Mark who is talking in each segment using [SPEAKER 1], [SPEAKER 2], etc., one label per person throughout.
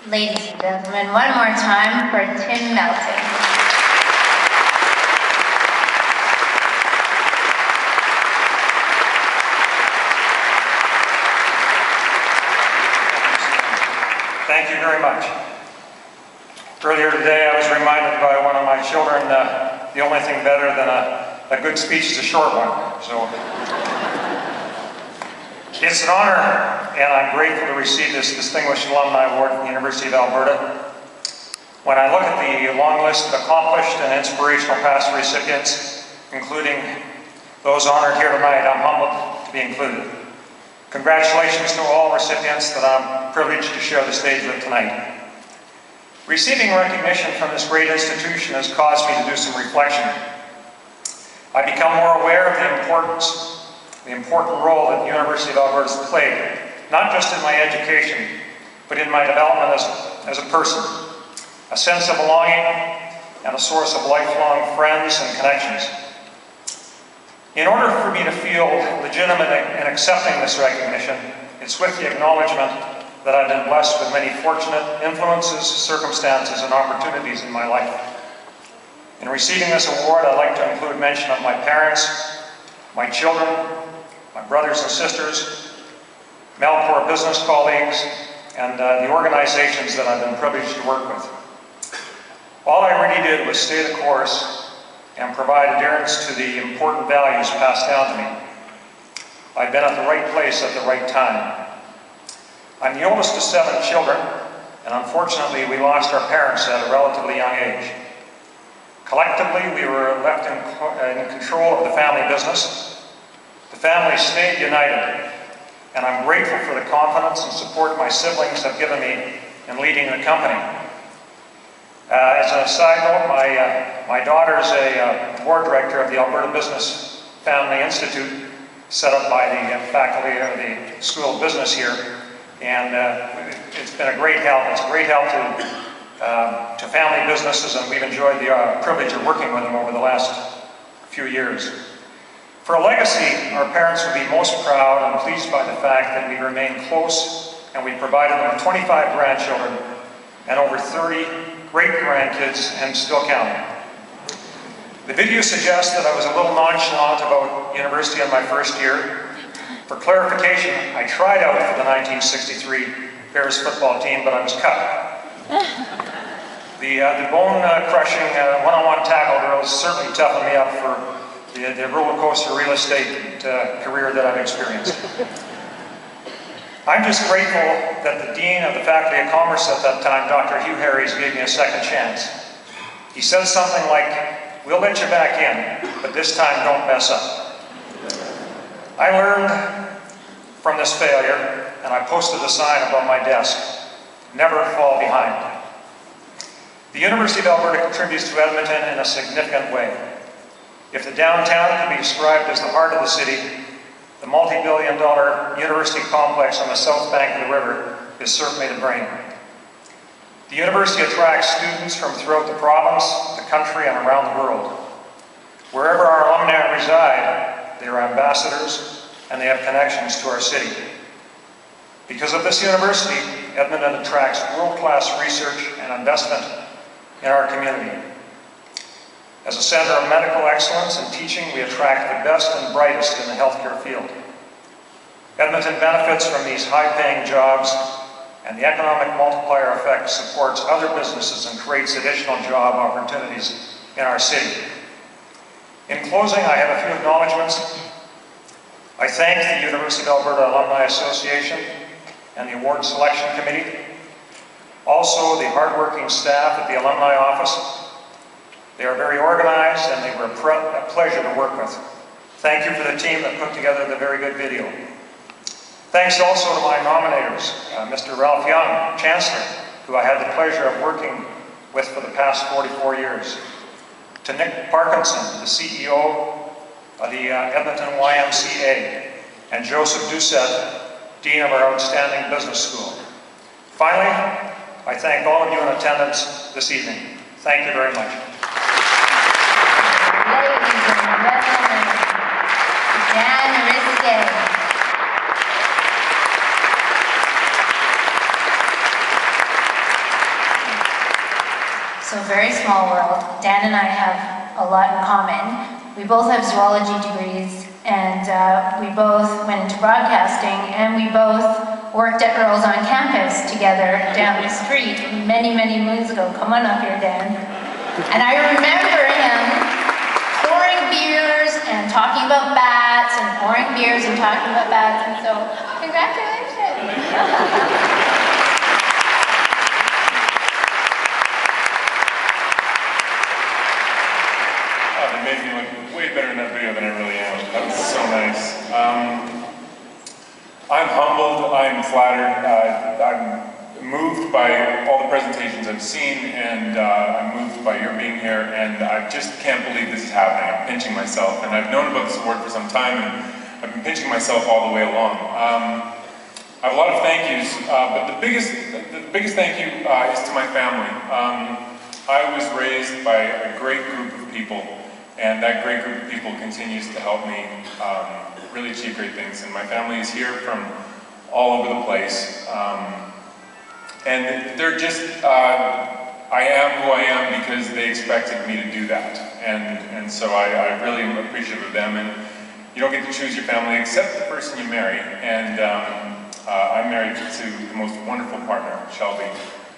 [SPEAKER 1] Ladies and gentlemen, one more time for Tim Melton.
[SPEAKER 2] Thank you very much. Earlier today, I was reminded by one of my children, the only thing better than a good speech is a short one. So it's an honor, and I'm grateful to receive this Distinguished Alumni Award from the University of Alberta. When I look at the long list of accomplished and inspirational past recipients, including those honored here tonight, I'm humbled to be included. Congratulations to all recipients that I'm privileged to share the stage with tonight. Receiving recognition from this great institution has caused me to do some reflection. I become more aware of the important role that the University of Alberta has played, not just in my education, but in my development as a person, a sense of belonging, and a source of lifelong friends and connections. In order for me to feel legitimate in accepting this recognition, it's with the acknowledgement that I've been blessed with many fortunate influences, circumstances, and opportunities in my life. In receiving this award, I'd like to include mention of my parents, my children, my brothers and sisters, Melcor business colleagues, and the organizations that I've been privileged to work with. All I really did was stay the course and provide adherence to the important values passed down to me. I've been at the right place at the right time. I'm the oldest of 7 children, and unfortunately we lost our parents at a relatively young age. Collectively, we were left in control of the family business. The family stayed united, and I'm grateful for the confidence and support my siblings have given me in leading the company. As a side note, my daughter is a board director of the Alberta Business Family Institute, set up by the faculty of the School of Business here, and it's been a great help. It's a great help to family businesses, and we've enjoyed the privilege of working with them over the last few years. For a legacy, our parents would be most proud and pleased by the fact that we remain close, and we provided them with 25 grandchildren and over 30 great-grandkids, and still counting. The video suggests that I was a little nonchalant about university in my first year. For clarification, I tried out for the 1963 Bears football team, but I was cut. The bone-crushing one-on-one tackle drills certainly toughened me up for the roller coaster real estate career that I've experienced. I'm just grateful that the Dean of the Faculty of Commerce at that time, Dr. Hugh Harries, gave me a second chance. He said something like, "We'll let you back in, but this time don't mess up." I learned from this failure, and I posted a sign above my desk, "Never fall behind." The University of Alberta contributes to Edmonton in a significant way. If the downtown can be described as the heart of the city, the multi-billion-dollar university complex on the south bank of the river is certainly the brain. The university attracts students from throughout the province, the country, and around the world. Wherever our alumni reside, they are ambassadors, and they have connections to our city. Because of this university, Edmonton attracts world-class research and investment in our community. As a center of medical excellence and teaching, we attract the best and brightest in the healthcare field. Edmonton benefits from these high-paying jobs, and the economic multiplier effect supports other businesses and creates additional job opportunities in our city. In closing, I have a few acknowledgements. I thank the University of Alberta Alumni Association and the Award Selection Committee, also the hardworking staff at the Alumni Office. They are very organized, and they were a pleasure to work with. Thank you for the team that put together the very good video. Thanks also to my nominators, Mr. Ralph Young, Chancellor, who I had the pleasure of working with for the past 44 years. To Nick Parkinson, the CEO of the Edmonton YMCA, and Joseph Doucette, Dean of our outstanding business school. Finally, I thank all of you in attendance this evening. Thank you very much.
[SPEAKER 1] Ladies and gentlemen, Riskin. So very small world. Dan and I have a lot in common. We both have zoology degrees, and we both went into broadcasting, and we both worked at Earl's on campus together down the street many, many moons ago. Come on up here, Dan. And I remember him pouring beers and talking about bats, and pouring beers and talking about bats, and so congratulations.
[SPEAKER 3] It made me look way better in that video than I really am. That was so nice. I'm humbled, I'm flattered, I'm moved by all the presentations I've seen, and I'm moved by your being here, and I just can't believe this is happening. I'm pinching myself, and I've known about this award for some time, and I've been pinching myself all the way along. I have a lot of thank yous, but the biggest thank you is to my family. I was raised by a great group of people, and that great group of people continues to help me really achieve great things. And my family is here from all over the place. And they're just, I am who I am because they expected me to do that. And so I really am appreciative of them. And you don't get to choose your family except the person you marry. And I'm married to the most wonderful partner, Shelby,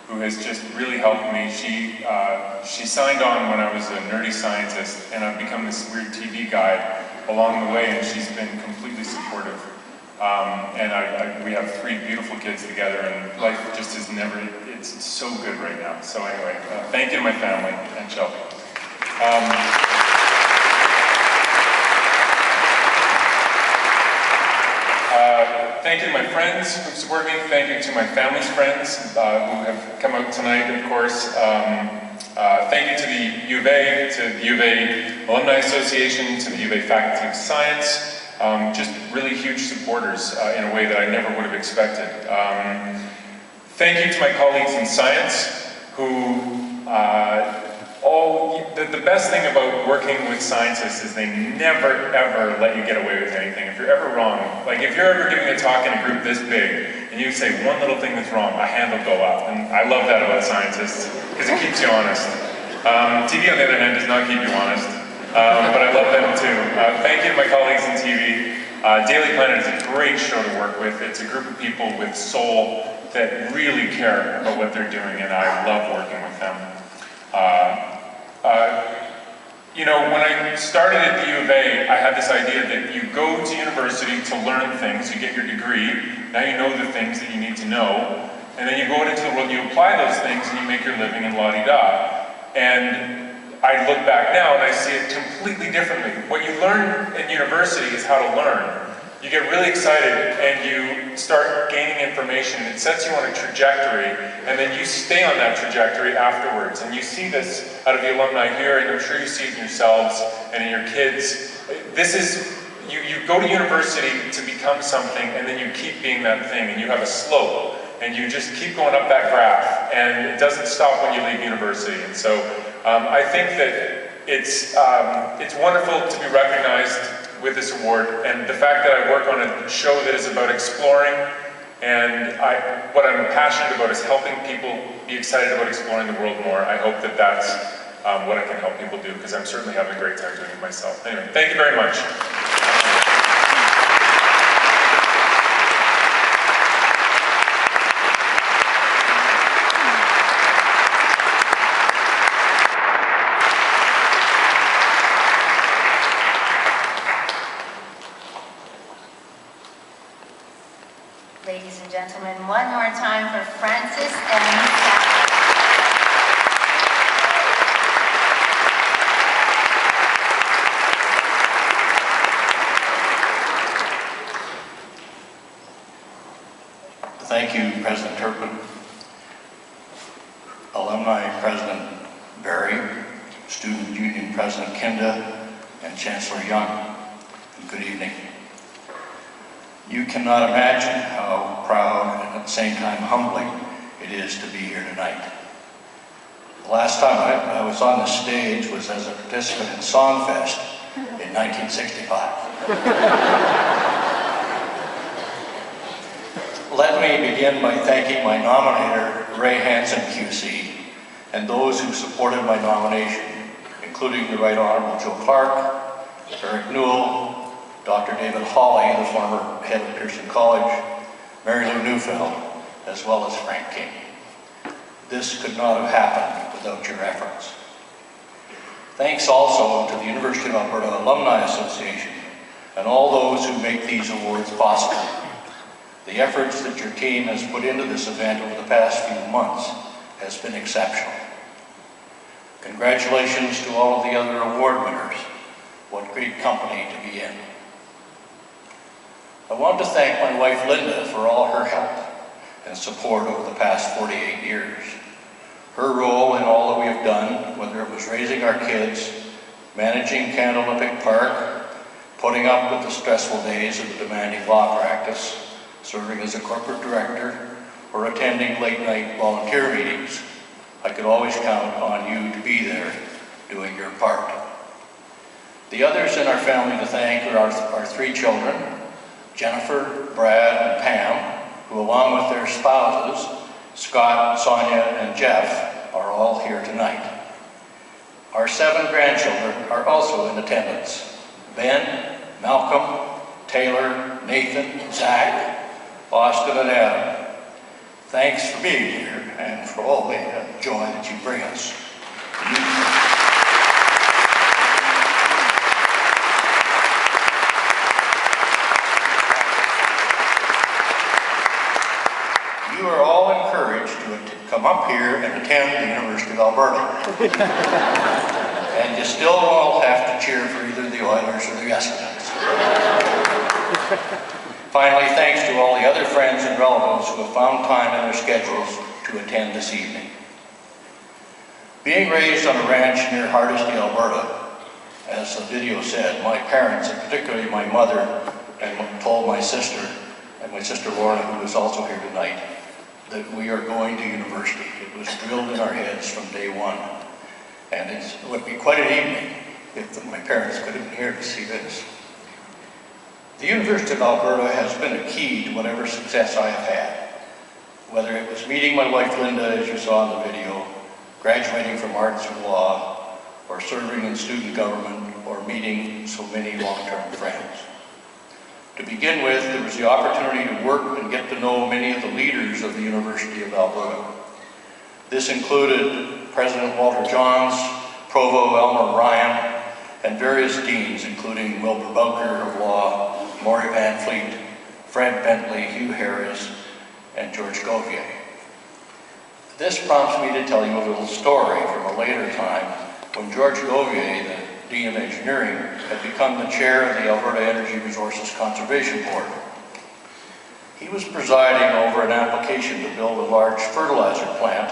[SPEAKER 3] who has just really helped me. She signed on when I was a nerdy scientist, and I've become this weird TV guy along the way, and she's been completely supportive. And we have 3 beautiful kids together, and life just is never, it's so good right now. So anyway, thank you to my family and Shelby. Thank you to my friends who support me. Thank you to my family's friends who have come out tonight, of course. Thank you to the U of A, to the U of A Alumni Association, to the U of A Faculty of Science. Just really huge supporters in a way that I never would have expected. Thank you to my colleagues in science who the best thing about working with scientists is they never ever let you get away with anything. If you're ever wrong, like if you're ever giving a talk in a group this big and you say one little thing that's wrong, a hand will go up. And I love that about scientists because it keeps you honest. TV on the other hand does not keep you honest, but I love them too. Thank you to my colleagues in TV. Daily Planet is a great show to work with. It's a group of people with soul that really care about what they're doing, and I love working with them. You know, when I started at the U of A, I had this idea that you go to university to learn things, you get your degree, now you know the things that you need to know, and then you go out into the world, you apply those things, and you make your living in la-di-da. And I look back now and I see it completely differently. What you learn in university is how to learn. You get really excited and you start gaining information, and it sets you on a trajectory, and then you stay on that trajectory afterwards. And you see this out of the alumni here, and I'm sure you see it in yourselves and in your kids. This is, you go to university to become something, and then you keep being that thing, and you have a slope, and you just keep going up that graph, and it doesn't stop when you leave university. And so I think that it's wonderful to be recognized with this award, and the fact that I work on a show that is about exploring, and what I'm passionate about is helping people be excited about exploring the world more. I hope that that's what I can help people do, because I'm certainly having a great time doing it myself. Anyway, thank you very much.
[SPEAKER 1] Ladies and gentlemen, one more time for Francis and Saville.
[SPEAKER 4] Thank you, President Turpin, Alumni President Barry, Student Union President Kinda, and Chancellor Young. And good evening. You cannot imagine how proud and at the same time humbling it is to be here tonight. The last time I was on the stage was as a participant in Songfest in 1965. Let me begin by thanking my nominator, Ray Hansen QC, and those who supported my nomination, including the Right Honorable Joe Clark, Eric Newell, Dr. David Hawley, the former head of Pearson College, Mary Lou Neufeld, as well as Frank King. This could not have happened without your efforts. Thanks also to the University of Alberta Alumni Association and all those who make these awards possible. The efforts that your team has put into this event over the past few months has been exceptional. Congratulations to all of the other award winners. What great company to be in. I want to thank my wife Linda for all her help and support over the past 48 years. Her role in all that we have done, whether it was raising our kids, managing Canada Olympic Park, putting up with the stressful days of the demanding law practice, serving as a corporate director, or attending late-night volunteer meetings, I could always count on you to be there doing your part. The others in our family to thank are our three children, Jennifer, Brad, and Pam, who along with their spouses, Scott, Sonia, and Jeff, are all here tonight. Our 7 grandchildren are also in attendance. Ben, Malcolm, Taylor, Nathan, Zach, Austin, and Adam. Thanks for being here and for all the joy that you bring us. You are all encouraged to come up here and attend the University of Alberta. And you still all have to cheer for either the Oilers or the Eskimos. Finally, thanks to all the other friends and relatives who have found time in their schedules to attend this evening. Being raised on a ranch near Hardisty, Alberta, as the video said, my parents, and particularly my mother, and told my sister, and my sister Lorna, who is also here tonight, that we are going to university. It was drilled in our heads from day one. And it would be quite an evening if my parents could have been here to see this. The University of Alberta has been a key to whatever success I have had. Whether it was meeting my wife Linda, as you saw in the video, graduating from arts or law, or serving in student government, or meeting so many long-term friends. To begin with, there was the opportunity to work and get to know many of the leaders of the University of Alberta. This included President Walter Johns, Provost Elmer Ryan, and various deans, including Wilbur Bowker of Law, Maury Van Fleet, Fred Bentley, Hugh Harris, and George Govier. This prompts me to tell you a little story from a later time when George Govier, the Dean of Engineering, had become the chair of the Alberta Energy Resources Conservation Board. He was presiding over an application to build a large fertilizer plant,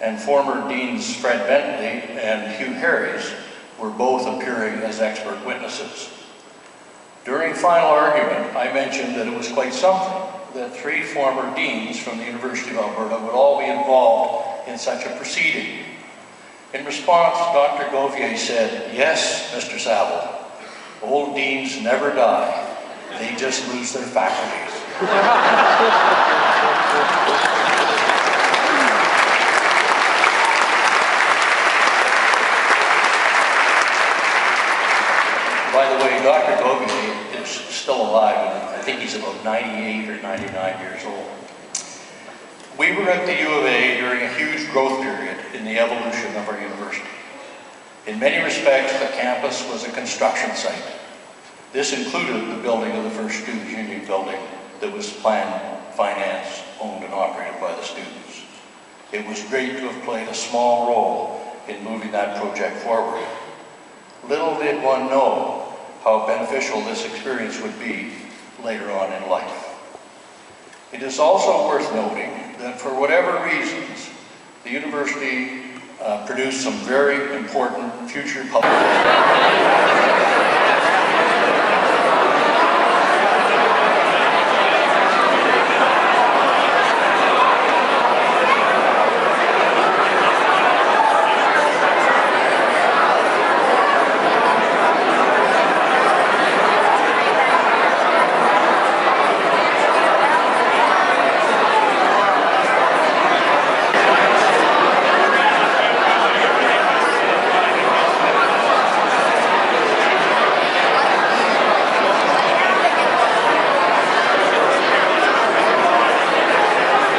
[SPEAKER 4] and former Deans Fred Bentley and Hugh Harris were both appearing as expert witnesses. During final argument, I mentioned that it was quite something that 3 former deans from the University of Alberta would all be involved in such a proceeding. In response, Dr. Govier said, "Yes, Mr. Saville, old deans never die. They just lose their faculties." By the way, Dr. Govier is still alive, and I think he's about 98 or 99 years old. We were at the U of A during a huge growth period in the evolution of our university. In many respects, the campus was a construction site. This included the building of the first Student Union building that was planned, financed, owned, and operated by the students. It was great to have played a small role in moving that project forward. Little did one know how beneficial this experience would be later on in life. It is also worth noting that for whatever reasons, the university produced some very important future public